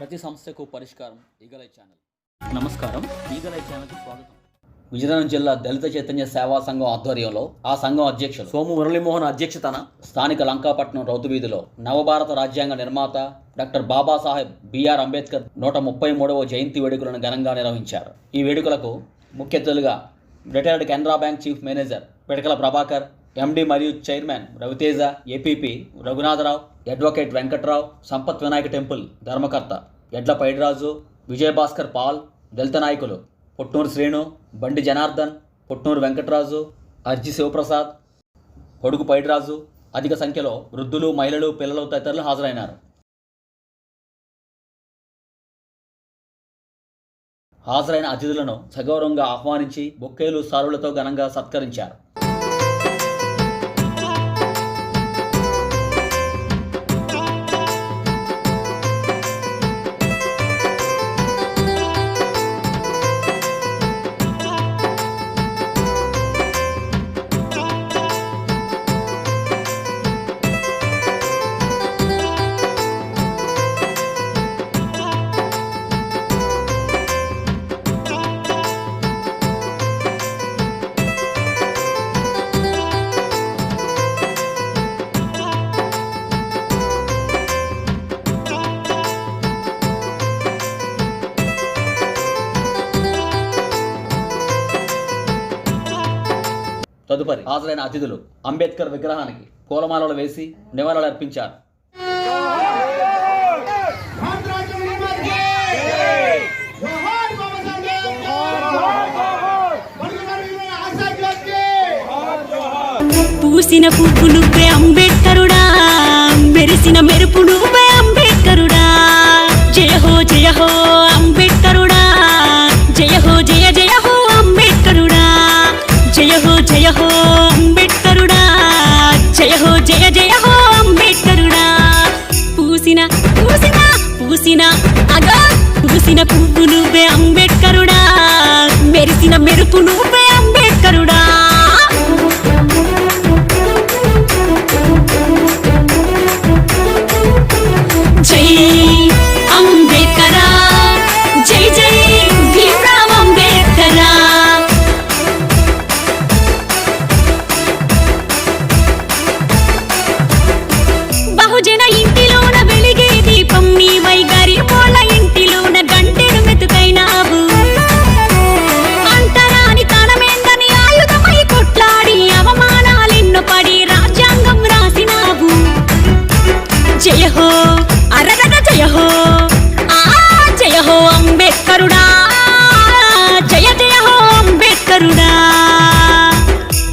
ప్రతి సమస్యకు పరిష్కారం ఈగలై ఛానల్. నమస్కారం, ఈగలై ఛానల్కి స్వాగతం. విజయనగరం జిల్లా దళిత చైతన్య సేవా సంఘం ఆధ్వర్యంలో ఆ సంఘం అధ్యక్షులు సోము మురళీమోహన్ అధ్యక్షతన స్థానిక లంకాపట్నం రౌతు వీధిలో నవభారత రాజ్యాంగ నిర్మాత డాక్టర్ బాబాసాహెబ్ బిఆర్ అంబేద్కర్ 133వ జయంతి వేడుకలను ఘనంగా నిర్వహించారు. ఈ వేడుకలకు ముఖ్య అతిథులుగా retired Canara bank chief manager Pidakala Prabhakar, MD మరియు chairman Raviteja, APP Raghunatharao, advocate Venkatrao, Sampath Vinayaka temple ధర్మకర్త ఎడ్ల పైడిరాజు, విజయభాస్కర్ పాల్, దళిత నాయకులు పొట్నూరు శ్రీను, బండి జనార్దన్, పొట్నూరు వెంకటరాజు, అర్జి శివప్రసాద్, పొడుగు పైడిరాజు, అధిక సంఖ్యలో వృద్ధులు, మహిళలు, పిల్లలు తదితరులు హాజరైనారు. హాజరైన అతిథులను సగౌరవంగా ఆహ్వానించి బొక్కేలు, సారులతో ఘనంగా సత్కరించారు. తదుపరి హాజరైన అతిథులు అంబేద్కర్ విగ్రహానికి పూలమాలలు వేసి నివాళులు అర్పించారు. పూసిన పువ్వు నువ్వే అంబేద్కరుడా, మెరిసిన మెరుపు నువ్వే అంబేద్కరుడా, జయ హో అంబేద్కరుడా, జయ హో అంబేద్కరుడా, జయ హో అంబేద్కరుడా, జయ హో అంబేద్కరుడా. పూసిన పువ్వు నువ్వే అంబేద్కరుడా, మెరిసిన మెరుపు నువ్వే అంబేద్కరుడా. జై అంబేద్కరా, జై భీమ్రావ్ అంబేద్కరా. బహుజన ఇంటిలోన వెలిగే దీపం నీవై, గరీబోళ్ళ ఇంటిలోన గంటెను మెతుకైనావు. అంటరాని తనమేందని ఆయుధమై కొట్లాడి అవమానాలెన్నో పడి రాజ్యాంగం రాసినావు. జయ హో జయ హో అంబేద్కరుడా, జయ హో అంబేద్కరుడా.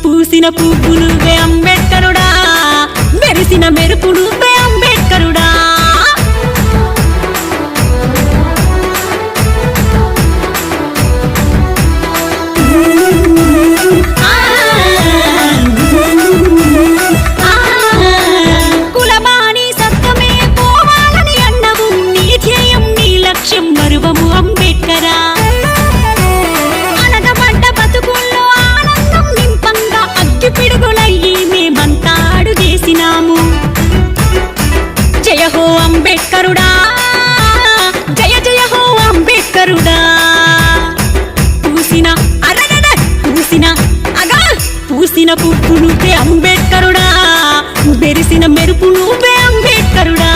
పూసిన పువ్వు నువ్వే అంబేద్కరుడా, మెరిసిన మెరుపు నువ్వే అంబేద్కరుడా. కులమాని సత్యమే పోవాలని అన్నవు, నీ ధ్యేయం నీ లక్ష్యం మరువము అంబేద్కరా. అనగబడ్డ బతుకుల్లో ఆనందం నింపంగా అగ్గి పిడుగులయ్యి మేమంతా అడుగేసినాము. జయ హో అంబేద్కరుడా, జయ హో అంబేద్కరుడా. పూసిన పువ్వు నువ్వే అంబేద్కరుడా, మెరిసిన మెరుపు నువ్వే అంబేద్కరుడా.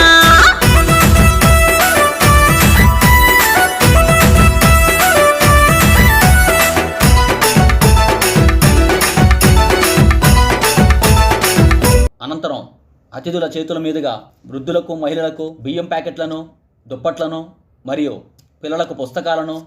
అనంతరం అతిథుల చేతుల మీదుగా వృద్ధులకు, మహిళలకు బియ్యం ప్యాకెట్లను, దుప్పట్లను మరియు పిల్లలకు పుస్తకాలను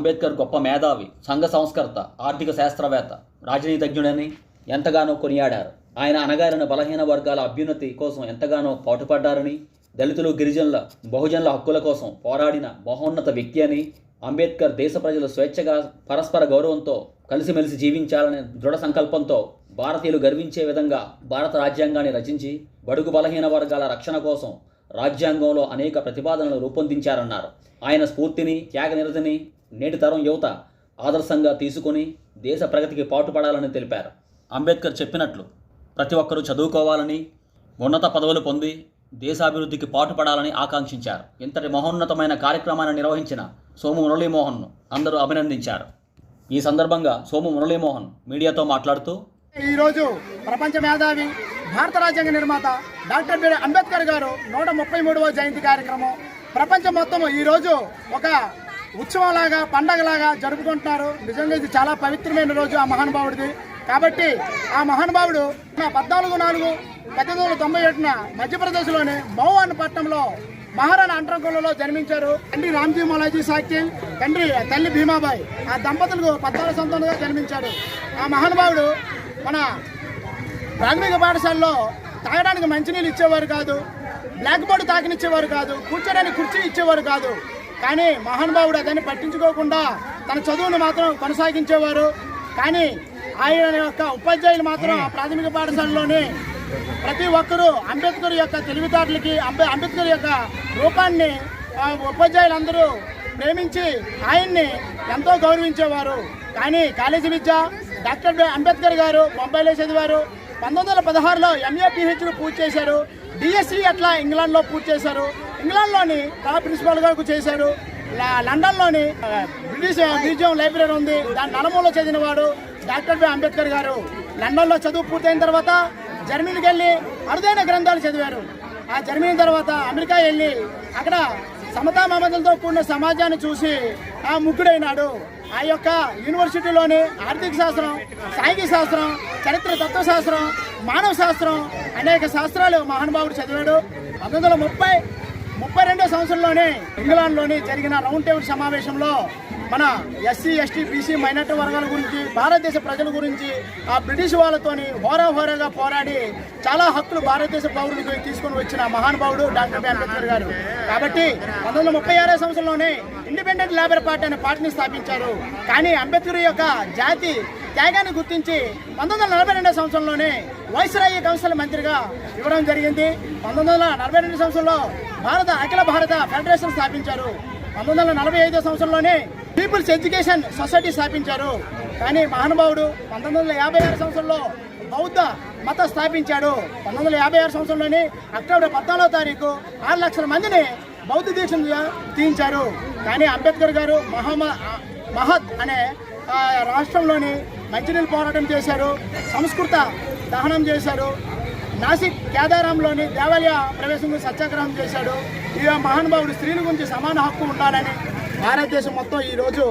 అంబేద్కర్ గొప్ప మేధావి, సంఘ సంస్కర్త, ఆర్థిక శాస్త్రవేత్త, రాజనీతిజ్ఞుడని ఎంతగానో కొనియాడారు. ఆయన అణగారిన బలహీన వర్గాల అభ్యున్నతి కోసం ఎంతగానో పాటుపడ్డారని, దళితులు, గిరిజనుల, బహుజనుల హక్కుల కోసం పోరాడిన మహోన్నత వ్యక్తి అని, అంబేద్కర్ దేశ ప్రజలు స్వేచ్ఛగా పరస్పర గౌరవంతో కలిసిమెలిసి జీవించాలనే దృఢ సంకల్పంతో భారతీయులు గర్వించే విధంగా భారత రాజ్యాంగాన్ని రచించి బడుగు బలహీన వర్గాల రక్షణ కోసం రాజ్యాంగంలో అనేక ప్రతిపాదనలు రూపొందించారన్నారు. ఆయన స్ఫూర్తిని, త్యాగనిరతిని నేటి తరం యువత ఆదర్శంగా తీసుకొని దేశ ప్రగతికి పాటుపడాలని తెలిపారు. అంబేద్కర్ చెప్పినట్లు ప్రతి ఒక్కరూ చదువుకోవాలని, ఉన్నత పదవులు పొంది దేశాభివృద్ధికి పాటుపడాలని ఆకాంక్షించారు. ఇంతటి మహోన్నతమైన కార్యక్రమాన్ని నిర్వహించిన సోము మురళీమోహన్ను అందరూ అభినందించారు. ఈ సందర్భంగా సోము మురళీమోహన్ మీడియాతో మాట్లాడుతూ, ఈరోజు ప్రపంచ మేధావి, భారత రాజ్యాంగ నిర్మాత డాక్టర్ బిఆర్ అంబేద్కర్ గారు 133వ జయంతి కార్యక్రమం ప్రపంచం మొత్తం ఈరోజు ఒక ఉత్సవంలాగా, పండగలాగా జరుపుకుంటున్నారు. నిజంగా ఇది చాలా పవిత్రమైన రోజు ఆ మహానుభావుడిది. కాబట్టి ఆ మహానుభావుడు 14/4/1897 మధ్యప్రదేశ్లోని మౌ అన్న పట్టణంలో మహారాణా అంట్రంకులలో జన్మించారు. తండ్రి రామ్జీ మొలాజీ సాక్యం, తండ్రి తల్లి భీమాబాయి. ఆ దంపతులకు 14 సంతానంగా జన్మించాడు. ఆ మహానుభావుడు మన ప్రాథమిక పాఠశాలలో తాగడానికి మంచినీళ్ళు ఇచ్చేవారు కాదు, బ్లాక్ బోర్డు తాకినిచ్చేవారు కాదు, కూర్చోడానికి కుర్చీ ఇచ్చేవారు కాదు. కానీ మహానుభావుడు అదని పట్టించుకోకుండా తన చదువును మాత్రం కొనసాగించేవారు. కానీ ఆయన యొక్క ఉపాధ్యాయులు మాత్రం ఆ ప్రాథమిక పాఠశాలలోనే ప్రతి ఒక్కరూ అంబేద్కర్ యొక్క తెలివితేటలకి, అంబేద్కర్ యొక్క రూపాన్ని ఉపాధ్యాయులందరూ ప్రేమించి ఆయన్ని ఎంతో గౌరవించేవారు. కానీ కాలేజీ విద్య డాక్టర్ అంబేద్కర్ గారు బొంబాయిలో చదివారు. 1916లో MA PhD పూర్తి చేశారు. DSc అట్లా ఇంగ్లాండ్లో పూర్తి చేశారు. ఇంగ్లాండ్లోని ప్రిన్సిపల్గా చేశారు. లండన్లోని బ్రిటిష్ మ్యూజియం లైబ్రరీ ఉంది, దాని నలుమూలలో చదివినవాడు డాక్టర్ బిఆర్ అంబేద్కర్ గారు. లండన్లో చదువు పూర్తయిన తర్వాత జర్మనీకి వెళ్ళి అరుదైన గ్రంథాలు చదివారు. ఆ జర్మనీ తర్వాత అమెరికా వెళ్ళి అక్కడ సమతా మమతలతో కూడిన సమాజాన్ని చూసి ఆ ముగ్గుడైనాడు. ఆ యొక్క యూనివర్సిటీలోని ఆర్థిక శాస్త్రం, సాంఘిక శాస్త్రం, చరిత్ర తత్వశాస్త్రం, మానవ శాస్త్రం అనేక శాస్త్రాలు మహానుభావుడు చదివాడు. 1932 సంవత్సరంలోనే ఇంగ్లాండ్లోని జరిగిన రౌండ్ టేబుల్ సమావేశంలో మన SC, ST, BC మైనార్టీ వర్గాల గురించి, భారతదేశ ప్రజల గురించి ఆ బ్రిటిష్ వాళ్ళతోని హోరాగా పోరాడి చాలా హక్కులు భారతదేశ పౌరులకు తీసుకొని వచ్చిన మహానుభావుడు డాక్టర్ బిఆర్ అంబేద్కర్ గారు. కాబట్టి 1936 సంవత్సరంలోనే ఇండిపెండెంట్ లేబర్ పార్టీ అనే పార్టీని స్థాపించారు. కానీ అంబేద్కర్ యొక్క జాతి త్యాగాన్ని గుర్తించి 1942 సంవత్సరంలోనే వైస్రాయ్ కౌన్సిల్ మంత్రిగా ఇవ్వడం జరిగింది. 1942 సంవత్సరంలో అఖిల భారత ఫెడరేషన్ స్థాపించారు. 1945 సంవత్సరంలోనే పీపుల్స్ ఎడ్యుకేషన్ సొసైటీ స్థాపించారు. కానీ మహానుభావుడు 1956 సంవత్సరంలో బౌద్ధ మత స్థాపించాడు. 1956 సంవత్సరంలోనే అక్టోబర్ 14వ తారీఖు 6 లక్షల మందిని బౌద్ధ దీక్షను తీయించారు. కానీ అంబేద్కర్ గారు మహత్ అనే రాష్ట్రంలోని మంచినీళ్ళు పోరాటం చేశారు, సంస్కృత దహనం చేశారు, నాసిక్ కేదారంలోని దేవాలయ ప్రవేశం సత్యాగ్రహం చేశాడు. ఈ మహానుభావుడు స్త్రీల గురించి సమాన హక్కు ఉండాలని భారతదేశం మొత్తం ఈరోజు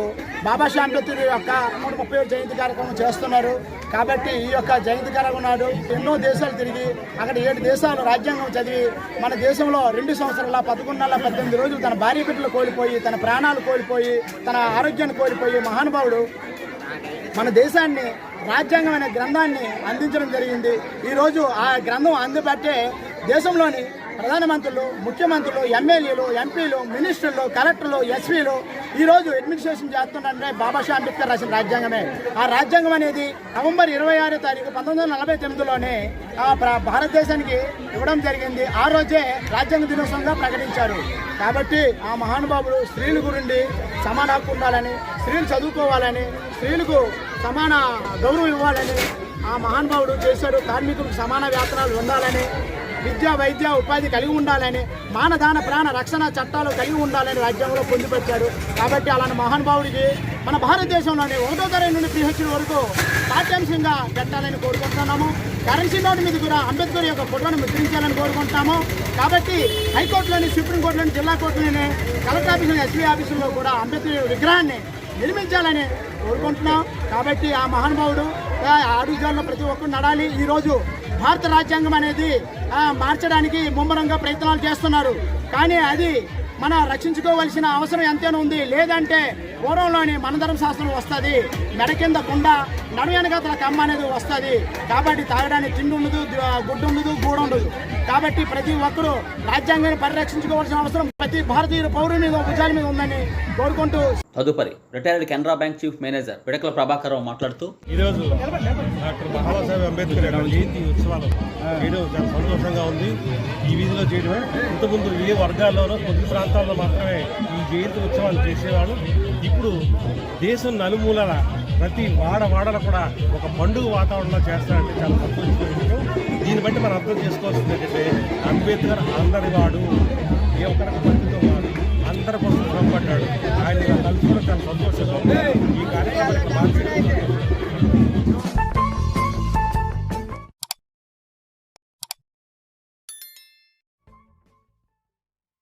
బాబాసాహెబ్ అంబేద్కర్ యొక్క 137 జయంతి కార్యక్రమం చేస్తున్నారు. కాబట్టి ఈ యొక్క జయంతి కార్యక్రమం నాడు ఎన్నో దేశాలు తిరిగి అక్కడ 7 దేశాలు రాజ్యాంగం చదివి మన దేశంలో 2 సంవత్సరాల 11 నెలల 18 రోజులు తన భార్య బిడ్డలు కోల్పోయి, తన ప్రాణాలు కోల్పోయి, తన ఆరోగ్యాన్ని కోల్పోయి మహానుభావుడు మన దేశాన్ని రాజ్యాంగం అనే గ్రంథాన్ని అందించడం జరిగింది. ఈరోజు ఆ గ్రంథం అందుబట్టే దేశంలోని ప్రధానమంత్రులు, ముఖ్యమంత్రులు, ఎమ్మెల్యేలు, ఎంపీలు, మినిస్టర్లు, కలెక్టర్లు, ఎస్పీలు ఈరోజు అడ్మినిస్ట్రేషన్ చేస్తున్నారంటే బాబాసాహెబ్ అంబేద్కర్ రాసిన రాజ్యాంగమే. ఆ రాజ్యాంగం అనేది నవంబర్ 26వ తారీఖు 1949లోనే భారతదేశానికి ఇవ్వడం జరిగింది. ఆ రోజే రాజ్యాంగ దినోత్సవంగా ప్రకటించారు. కాబట్టి ఆ మహానుభావుడు స్త్రీల గురించి సమాన హక్కు ఉండాలని, స్త్రీలు చదువుకోవాలని, స్త్రీలకు సమాన గౌరవం ఇవ్వాలని ఆ మహానుభావుడు చేశాడు. కార్మికులకు సమాన వేతనాలు ఉండాలని, విద్య, వైద్య, ఉపాధి కలిగి ఉండాలని, మానదాన ప్రాణ రక్షణ చట్టాలు కలిగి ఉండాలని రాజ్యాంగంలో పొందుపరిచాడు. కాబట్టి అలాంటి మహానుభావుడికి మన భారతదేశంలోని 1వ తరగతి నుండి PhD వరకు పాఠ్యాంశంగా పెట్టాలని కోరుకుంటున్నాము. కరెన్సీ నోటు మీద కూడా అంబేద్కర్ యొక్క ఫోటోను ముద్రించాలని కోరుకుంటున్నాము. కాబట్టి హైకోర్టులోని, సుప్రీంకోర్టులోని, జిల్లా కోర్టులోని, కలెక్టర్ ఆఫీసులోని, SB ఆఫీసుల్లో కూడా అంబేద్కర్ విగ్రహాన్ని నిర్మించాలని కోరుకుంటున్నాం. కాబట్టి ఆ మహానుభావుడు అడుగుజాల్లో ప్రతి ఒక్కరు నడాలి. ఈరోజు భారత రాజ్యాంగం అనేది మార్చడానికి ముమ్మరంగా ప్రయత్నాలు చేస్తున్నారు. కానీ అది మనం రక్షించుకోవాల్సిన అవసరం ఎంతైనా ఉంది. లేదంటే పూర్వంలోని మనధర్మ శాస్త్రం వస్తుంది, మెడ కింద కుండ, నడు వెనకాతల కమ్మ అనేది వస్తుంది. కాబట్టి తాగడానికి తిండి ఉండదు, గుడ్డు ఉండదు, గూడ ఉండదు. కాబట్టి ప్రతి ఒక్కరూ రాజ్యాంగాన్ని పరిరక్షించుకోవాల్సిన అవసరం ప్రతి భారతీయ పౌరుని మీద భుజాల మీద ఉందని కోరుకుంటూ తదుపరి retired Canara bank chief manager Pidakala Prabhakar Rao మాట్లాడుతూ, ఈరోజు డాక్టర్ బాబాసాహెబ్ అంబేద్కర్ యొక్క జయంతి ఉత్సవాలు చేయడం చాలా సంతోషంగా ఉంది. ఈ వీధిలో చేయడమే, ఇంతకుముందు ఏ వర్గాల్లోనో కొద్ది ప్రాంతాల్లో మాత్రమే ఈ జయంతి ఉత్సవాలు చేసేవాళ్ళు. ఇప్పుడు దేశం నలుమూలల ప్రతి వాడలో కూడా ఒక పండుగ వాతావరణంలో చేస్తారంటే చాలా సంతోషంగా విషయం. దీన్ని బట్టి మనం అర్థం చేసుకోవాల్సింది ఏంటంటే అంబేద్కర్ అందరి వాడు, ఏ ఒక్కరికి పరిమితం వాడు, అందరి కోసం శ్రమపడ్డాడు. ఆయన ఇలా కలుసుకోవడం చాలా సంతోషంగా ఉంది. ఈ కార్యక్రమానికి బాధ్యత